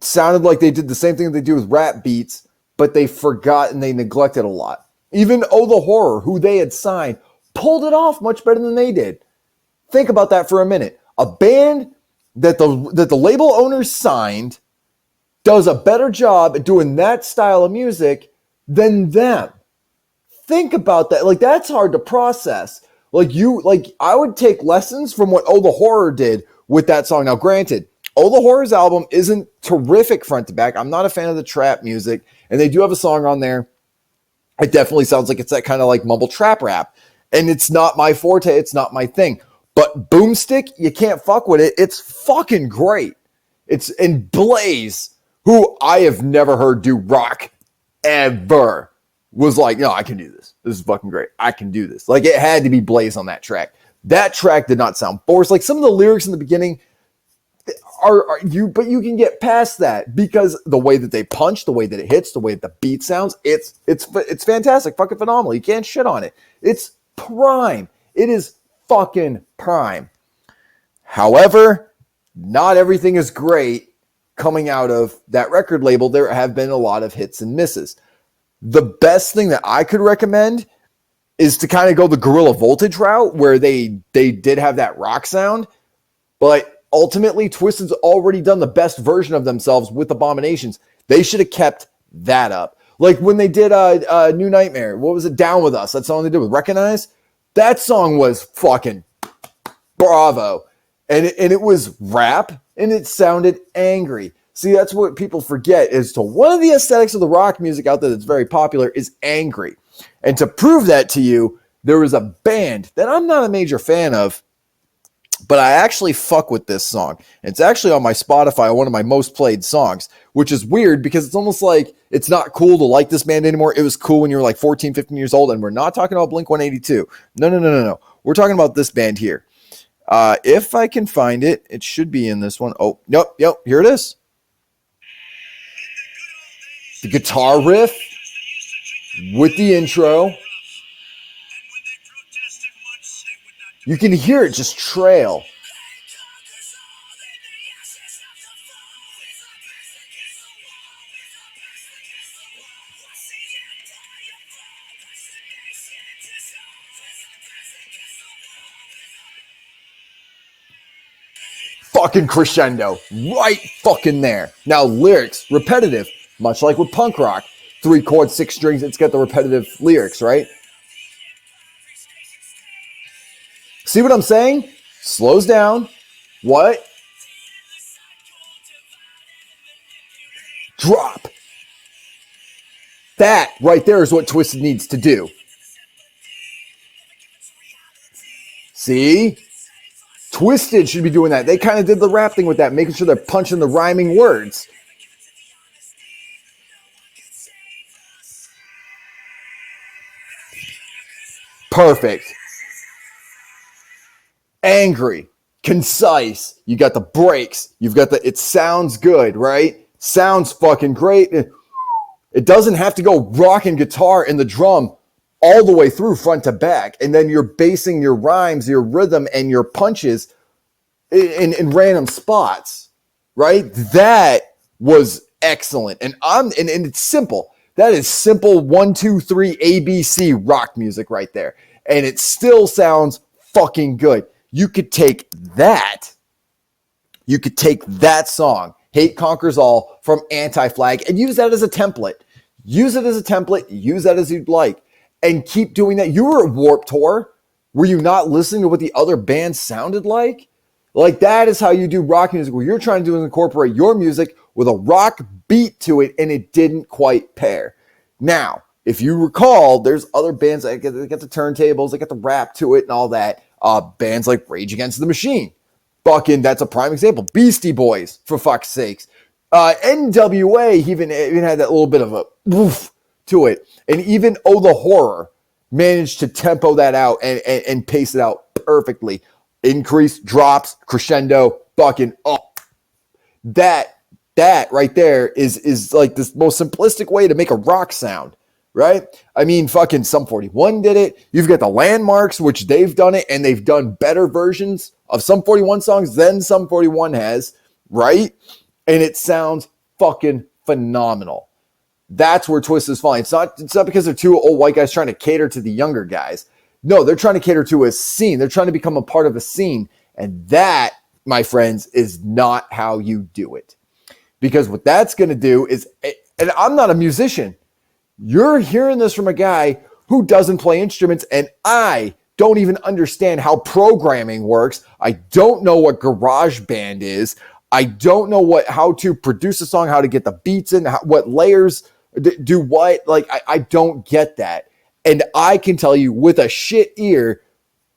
sounded like they did the same thing they do with rap beats, but they forgot and they neglected a lot. Even Oh the Horror, who they had signed, pulled it off much better than they did. Think about that for a minute. A band that the label owners signed does a better job at doing that style of music than them. Think about that. Like, that's hard to process. I would take lessons from what Oh the Horror did with that song. Now, granted, Oh the Horror's album isn't terrific front to back. I'm not a fan of the trap music, and they do have a song on there. It definitely sounds like it's that kind of like mumble trap rap, and it's not my forte. It's not my thing. But Boomstick, you can't fuck with it. It's fucking great. It's in Blaze, who I have never heard do rock ever, was like, no, I can do this. This is fucking great. I can do this. Like, it had to be Blaze on that track. That track did not sound forced. Like, some of the lyrics in the beginning but you can get past that because the way that they punch, the way that it hits, the way that the beat sounds, it's fantastic, fucking phenomenal. You can't shit on it. It's prime. It is fucking prime. However, not everything is great coming out of that record label. There have been a lot of hits and misses. The best thing that I could recommend is to kind of go the Guerrilla Voltage route, where they did have that rock sound, but ultimately Twiztid's already done the best version of themselves with Abominations. They should have kept that up. Like when they did New Nightmare, what was it? Down With Us. That song they did with Recognize. That song was fucking bravo. And it was rap, and it sounded angry. See, that's what people forget, is to one of the aesthetics of the rock music out there that's very popular is angry. And to prove that to you, there was a band that I'm not a major fan of, but I actually fuck with this song. It's actually on my Spotify, one of my most played songs, which is weird because it's almost like it's not cool to like this band anymore. It was cool when you were like 14, 15 years old, and we're not talking about Blink-182. No. We're talking about this band here. If I can find it, it should be in this one. Oh, nope, here it is. The guitar riff with the intro. You can hear it just trail. Fucking crescendo. Right fucking there. Now, lyrics, repetitive. Much like with punk rock. 3 chords, 6 strings, it's got the repetitive lyrics, right? See what I'm saying? slows down. What? Drop. That right there is what Twiztid needs to do. See? Twiztid should be doing that. They kind of did the rap thing with that, making sure they're punching the rhyming words. Perfect. Angry, concise. You got the breaks. You've got the, it sounds good, right? Sounds fucking great. It doesn't have to go rock and guitar and the drum all the way through front to back. And then you're basing your rhymes, your rhythm, and your punches in random spots, right? That was excellent. And it's simple. That is simple 1, 2, 3 ABC rock music right there. And it still sounds fucking good. You could take that song, Hate Conquers All, from Anti-Flag, and use that as a template. Use it as a template. Use that as you'd like. And keep doing that. You were at Warped Tour. Were you not listening to what the other bands sounded like? Like, that is how you do rock music. What you're trying to do is incorporate your music with a rock beat to it, and it didn't quite pair. Now, if you recall, there's other bands that get the turntables, they get the rap to it and all that. Bands like Rage Against the Machine. Fucking, that's a prime example. Beastie Boys, for fuck's sakes. NWA even had that little bit of a woof to it. And even Oh the Horror managed to tempo that out and pace it out perfectly. Increase, drops, crescendo, fucking up. That right there is like this most simplistic way to make a rock sound, right? I mean, fucking Sum 41 did it. You've got the Landmarks, which they've done it, and they've done better versions of Sum 41 songs than Sum 41 has, right? And it sounds fucking phenomenal. That's where Twiztid is falling. It's not because they're two old white guys trying to cater to the younger guys. No, they're trying to cater to a scene. They're trying to become a part of a scene. And that, my friends, is not how you do it. Because what that's going to do is, and I'm not a musician. You're hearing this from a guy who doesn't play instruments, and I don't even understand how programming works. I don't know what GarageBand is. I don't know how to produce a song, how to get the beats in, what layers do what. Like, I don't get that. And I can tell you with a shit ear,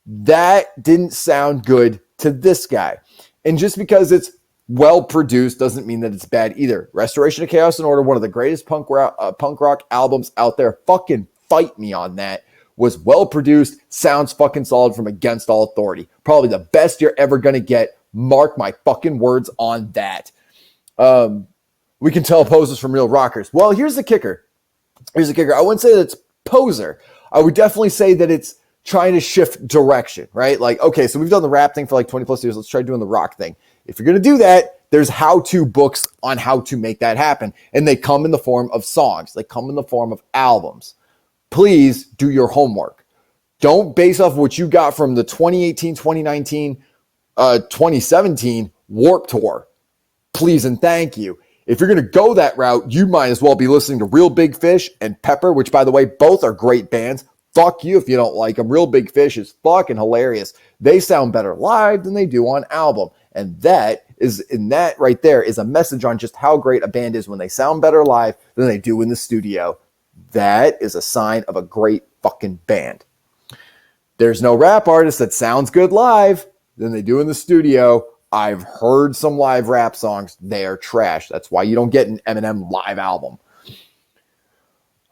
that didn't sound good to this guy. And just because it's well produced doesn't mean that it's bad either. Restoration of Chaos and Order, one of the greatest punk rock albums out there. Fucking fight me on that. Was well produced, sounds fucking solid from Against All Authority. Probably the best you're ever gonna get. Mark my fucking words on that. We can tell posers from real rockers. Well, here's the kicker. I wouldn't say that it's poser. I would definitely say that it's trying to shift direction, right? Like, okay, so we've done the rap thing for like 20 plus years. Let's try doing the rock thing. If you're going to do that, there's how-to books on how to make that happen. And they come in the form of songs. They come in the form of albums. Please do your homework. Don't base off what you got from the 2018, 2019, 2017 Warped Tour. Please and thank you. If you're going to go that route, you might as well be listening to Real Big Fish and Pepper, which, by the way, both are great bands. Fuck you if you don't like them. Real Big Fish is fucking hilarious. They sound better live than they do on album. And that right there is a message on just how great a band is when they sound better live than they do in the studio. That is a sign of a great fucking band. There's no rap artist that sounds good live than they do in the studio. I've heard some live rap songs. They are trash. That's why you don't get an Eminem live album.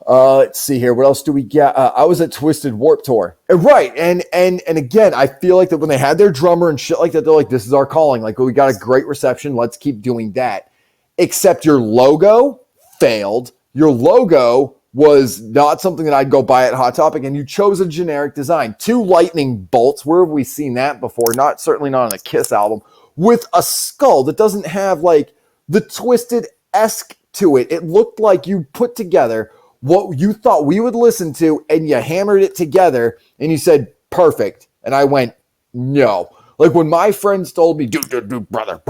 Let's see here. What else do we get? I was at Twiztid Warped Tour. Right. And again, I feel like that when they had their drummer and shit like that, they're like, this is our calling. Like, we got a great reception. Let's keep doing that. Except your logo failed. Your logo was not something that I'd go buy at Hot Topic, and you chose a generic design. 2 lightning bolts. Where have we seen that before? Certainly not on a Kiss album. With a skull that doesn't have like the Twiztid-esque to it. It looked like you put together what you thought we would listen to, and you hammered it together, and you said, perfect. And I went, no. Like when my friends told me, dude, brother,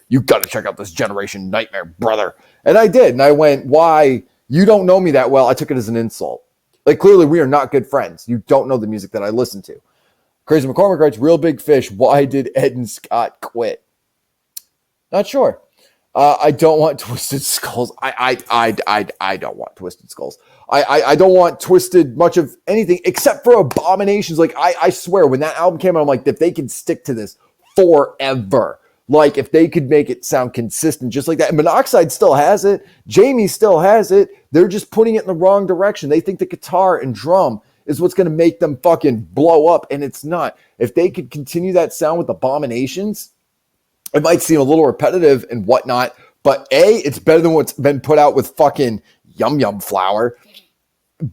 you got to check out this Generation Nightmare, brother. And I did. And I went, why? You don't know me that well. I took it as an insult. Like, clearly we are not good friends. You don't know the music that I listen to. Crazy McCormick writes, real big fish. Why did Ed and Scott quit? Not sure. I don't want Twiztid Skulls. I don't want Twiztid Skulls. I don't want Twiztid much of anything except for Abominations. Like, I swear, when that album came out, I'm like, if they can stick to this forever, like, if they could make it sound consistent just like that. And Monoxide still has it. Jamie still has it. They're just putting it in the wrong direction. They think the guitar and drum is what's going to make them fucking blow up, and it's not. If they could continue that sound with Abominations, it might seem a little repetitive and whatnot, but A, it's better than what's been put out with fucking Yum Yum Flower.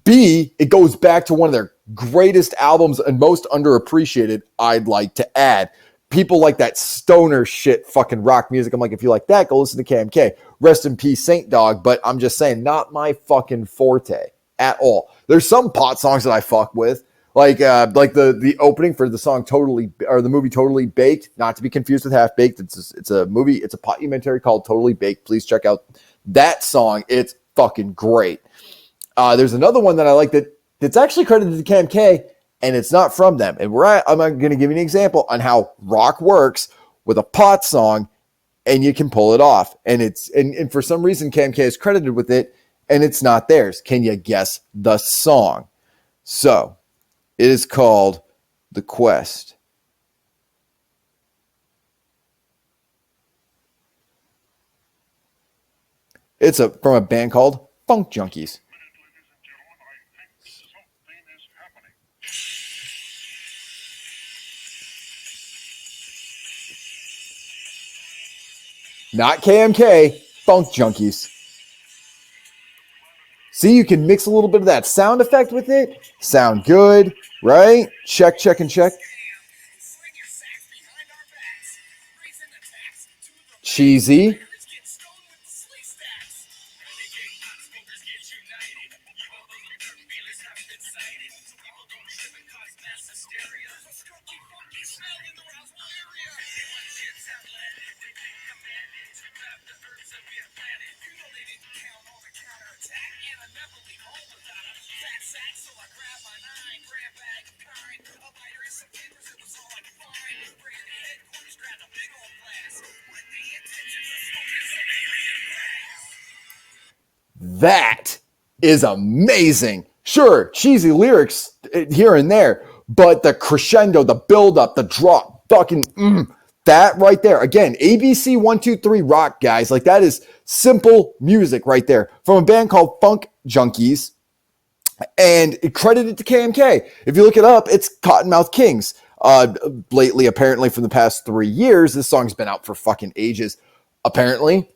B, it goes back to one of their greatest albums and most underappreciated, I'd like to add. People like that stoner shit fucking rock music. I'm like, if you like that, go listen to KMK. Rest in peace, Saint Dog, but I'm just saying, not my fucking forte at all. There's some pot songs that I fuck with. Like the opening for the song the movie Totally Baked, not to be confused with Half Baked. It's a movie, it's a documentary called Totally Baked. Please check out that song. It's fucking great. There's another one that I like that's actually credited to KMK, and it's not from them. And I'm going to give you an example on how rock works with a pot song, and you can pull it off. And for some reason KMK is credited with it, and it's not theirs. Can you guess the song? So it is called The Quest. It's from a band called Funk Junkies. Not KMK, Funk Junkies. See, you can mix a little bit of that sound effect with it. Sound good, right? Check, check, and check. Cheesy. That is amazing. Sure, cheesy lyrics here and there, but the crescendo, the build-up, the drop, fucking that right there. Again, ABC 123 rock, guys. Like, that is simple music right there from a band called Funk Junkies, and it credited to KMK. If you look it up, it's Cottonmouth Kings. Lately, apparently, for the past 3 years, this song's been out for fucking ages. Apparently,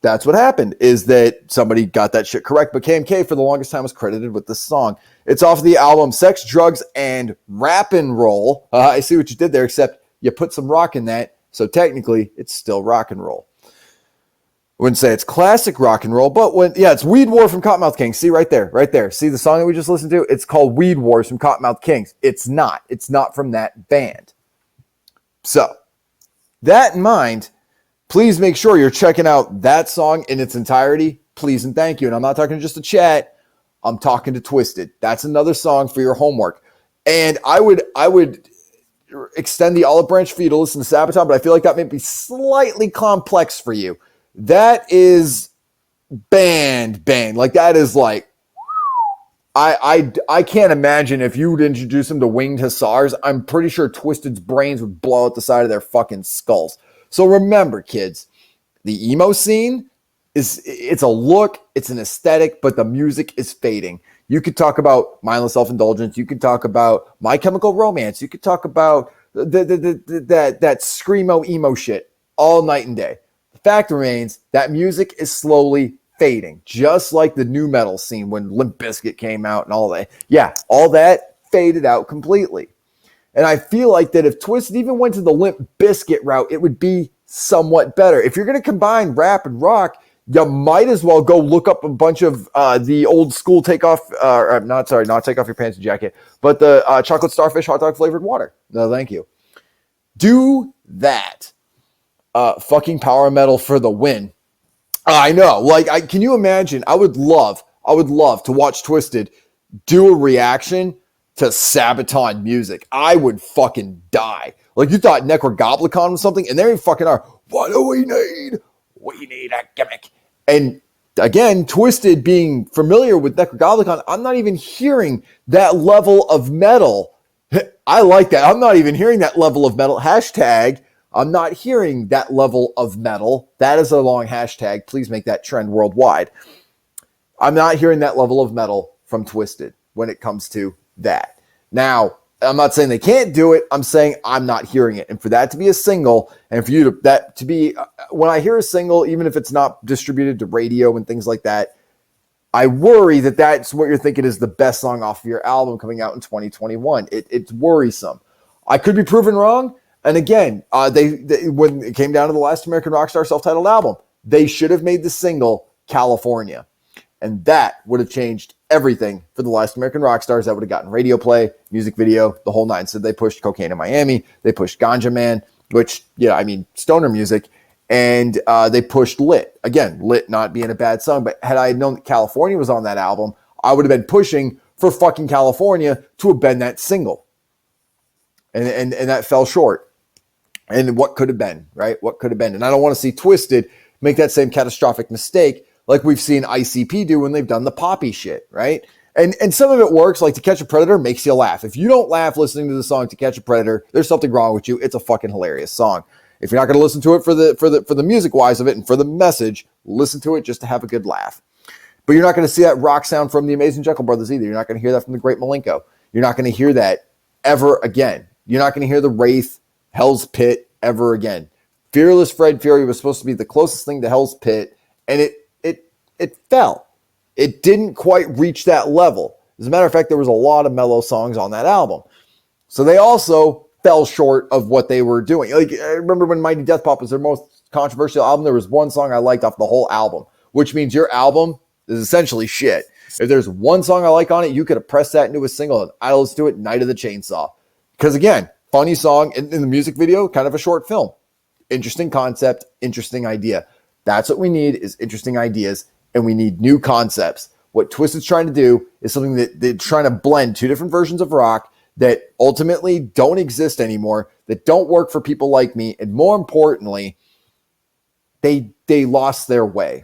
that's what happened, is that somebody got that shit correct. But KMK, for the longest time, was credited with this song. It's off the album Sex, Drugs, and Rappin' Roll. I see what you did there, except you put some rock in that, so technically, it's still rock and roll. I wouldn't say it's classic rock and roll, but it's Weed War from Cottonmouth Kings. See, right there. See the song that we just listened to? It's called Weed Wars from Cottonmouth Kings. It's not from that band. So, that in mind, please make sure you're checking out that song in its entirety. Please and thank you. And I'm not talking just to chat. I'm talking to Twiztid. That's another song for your homework. And I would extend the olive branch for you to listen to Sabaton, but I feel like that may be slightly complex for you. That is band. Like, that is like, I can't imagine if you would introduce them to Winged Hussars. I'm pretty sure Twiztid's brains would blow out the side of their fucking skulls. So remember, kids, the emo scene it's a look, it's an aesthetic, but the music is fading. You could talk about Mindless Self-Indulgence. You could talk about My Chemical Romance. You could talk about that screamo emo shit all night and day. The fact remains that music is slowly fading, just like the new metal scene when Limp Bizkit came out and all that. Yeah, all that faded out completely. And I feel like that if Twiztid even went to the Limp Bizkit route, it would be somewhat better. If you're going to combine rap and rock, you might as well go look up a bunch of the old school not take off your pants and jacket, but the chocolate starfish hot dog flavored water. No, thank you. Do that. Fucking power metal for the win. I know. Like, can you imagine? I would love to watch Twiztid do a reaction to Sabaton music, I would fucking die. Like, you thought Necrogoblicon was something, and there you fucking are. What do we need? We need a gimmick. And again, Twiztid being familiar with Necrogoblicon, I'm not even hearing that level of metal. I like that. I'm not even hearing that level of metal. Hashtag, I'm not hearing that level of metal. That is a long hashtag. Please make that trend worldwide. I'm not hearing that level of metal from Twiztid when it comes to that. Now, I'm not saying they can't do it. I'm saying I'm not hearing it. And for that to be a single, and for you to that to be, when I hear a single, even if it's not distributed to radio and things like that, I worry that that's what you're thinking is the best song off of your album coming out in 2021. It's worrisome. I could be proven wrong. And again, they when it came down to the Last American Rockstar self-titled album, they should have made the single California. And that would have changed everything for the Last American Rockstars. That would have gotten radio play, music video, the whole nine. So they pushed Cocaine in Miami. They pushed Ganja Man, which, stoner music. And they pushed Lit. Again, Lit not being a bad song. But had I known that California was on that album, I would have been pushing for fucking California to have been that single. And that fell short. And what could have been, right? What could have been. And I don't want to see Twiztid make that same catastrophic mistake like we've seen ICP do when they've done the poppy shit, right? And some of it works, like To Catch a Predator makes you laugh. If you don't laugh listening to the song To Catch a Predator, there's something wrong with you. It's a fucking hilarious song. If you're not going to listen to it for the music wise of it and for the message, listen to it just to have a good laugh. But you're not going to see that rock sound from the Amazing Jekyll Brothers either. You're not going to hear that from the Great Malenko. You're not going to hear that ever again. You're not going to hear the Wraith, Hell's Pit ever again. Fearless Fred Fury was supposed to be the closest thing to Hell's Pit, and it fell. It didn't quite reach that level. As a matter of fact, there was a lot of mellow songs on that album. So they also fell short of what they were doing. Like, I remember when Mighty Death Pop was their most controversial album, there was one song I liked off the whole album, which means your album is essentially shit. If there's one song I like on it, you could have pressed that into a single and I listened to it, Night of the Chainsaw. Because again, funny song in the music video, kind of a short film. Interesting concept, interesting idea. That's what we need, is interesting ideas, and we need new concepts. What Twiztid's trying to do is something that they're trying to blend two different versions of rock that ultimately don't exist anymore, that don't work for people like me, and more importantly, they lost their way.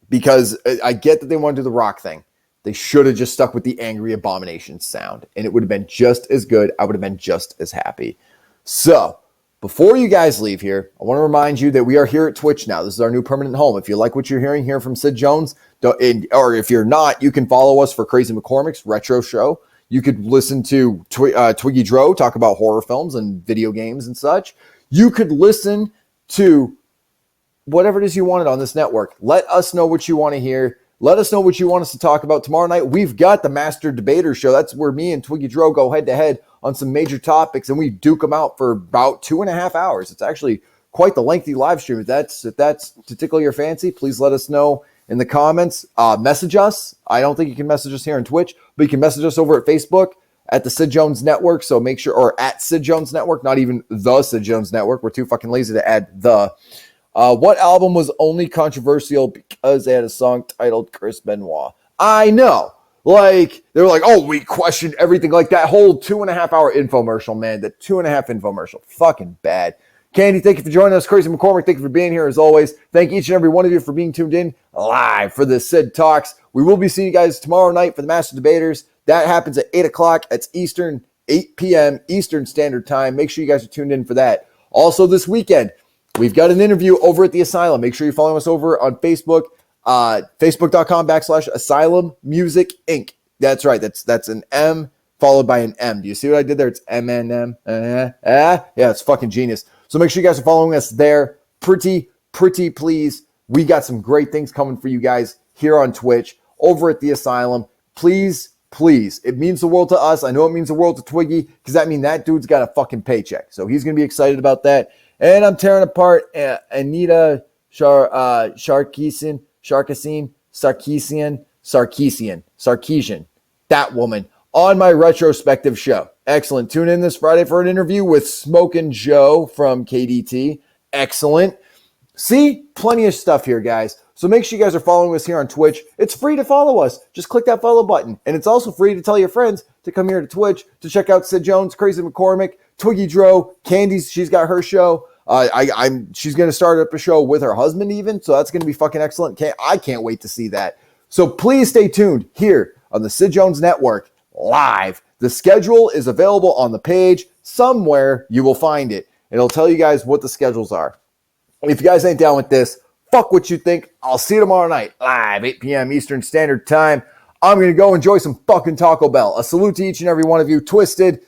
Because I get that they want to do the rock thing. They should have just stuck with the Angry Abomination sound, and it would have been just as good. I would have been just as happy. So, before you guys leave here, I want to remind you that we are here at Twitch now. This is our new permanent home. If you like what you're hearing here from Sid Jones, or if you're not, you can follow us for Crazy McCormick's Retro Show. You could listen to Twiggy Dro talk about horror films and video games and such. You could listen to whatever it is you wanted on this network. Let us know what you want to hear. Let us know what you want us to talk about tomorrow night. We've got the Master Debater Show. That's where me and Twiggy Dro go head-to-head on some major topics, and we duke them out for about 2.5 hours. It's actually quite the lengthy live stream. If that's to tickle your fancy, please let us know in the comments. Message us. I don't think you can message us here on Twitch, but you can message us over at Facebook at the Sid Jones Network. So make sure, or at Sid Jones Network, not even the Sid Jones Network. We're too fucking lazy to add the. What album was only controversial because they had a song titled Chris Benoit? I know. Like, they were like, oh, we questioned everything. Like that whole 2.5 hour infomercial, man. That 2.5 infomercial. Fucking bad. Candy, thank you for joining us. Crazy McCormick, thank you for being here as always. Thank each and every one of you for being tuned in live for the Sid Talks. We will be seeing you guys tomorrow night for the Master Debaters. That happens at 8 o'clock. That's Eastern, 8 p.m. Eastern Standard Time. Make sure you guys are tuned in for that. Also this weekend, we've got an interview over at the Asylum. Make sure you're following us over on Facebook, facebook.com/Asylum Music Inc. That's right. That's an M followed by an M. Do you see what I did there? It's MNM. Yeah, it's fucking genius. So make sure you guys are following us there. Pretty please. We got some great things coming for you guys here on Twitch over at the Asylum. Please. It means the world to us. I know it means the world to Twiggy because that means that dude's got a fucking paycheck. So he's going to be excited about that. And I'm tearing apart Anita Sarkeesian. That woman on my retrospective show. Excellent. Tune in this Friday for an interview with Smokin' Joe from KDT. Excellent. See, plenty of stuff here, guys. So make sure you guys are following us here on Twitch. It's free to follow us. Just click that follow button. And it's also free to tell your friends to come here to Twitch to check out Sid Jones, Crazy McCormick, Twiggy Dro, Candy's. She's got her show. She's going to start up a show with her husband even. So that's going to be fucking excellent. I can't wait to see that. So please stay tuned here on the Sid Jones Network live. The schedule is available on the page. Somewhere you will find it. It'll tell you guys what the schedules are. If you guys ain't down with this, fuck what you think. I'll see you tomorrow night, live, 8 p.m. Eastern Standard Time. I'm going to go enjoy some fucking Taco Bell. A salute to each and every one of you. Twiztid,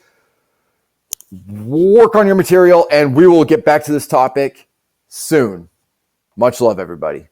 work on your material, and we will get back to this topic soon. Much love, everybody.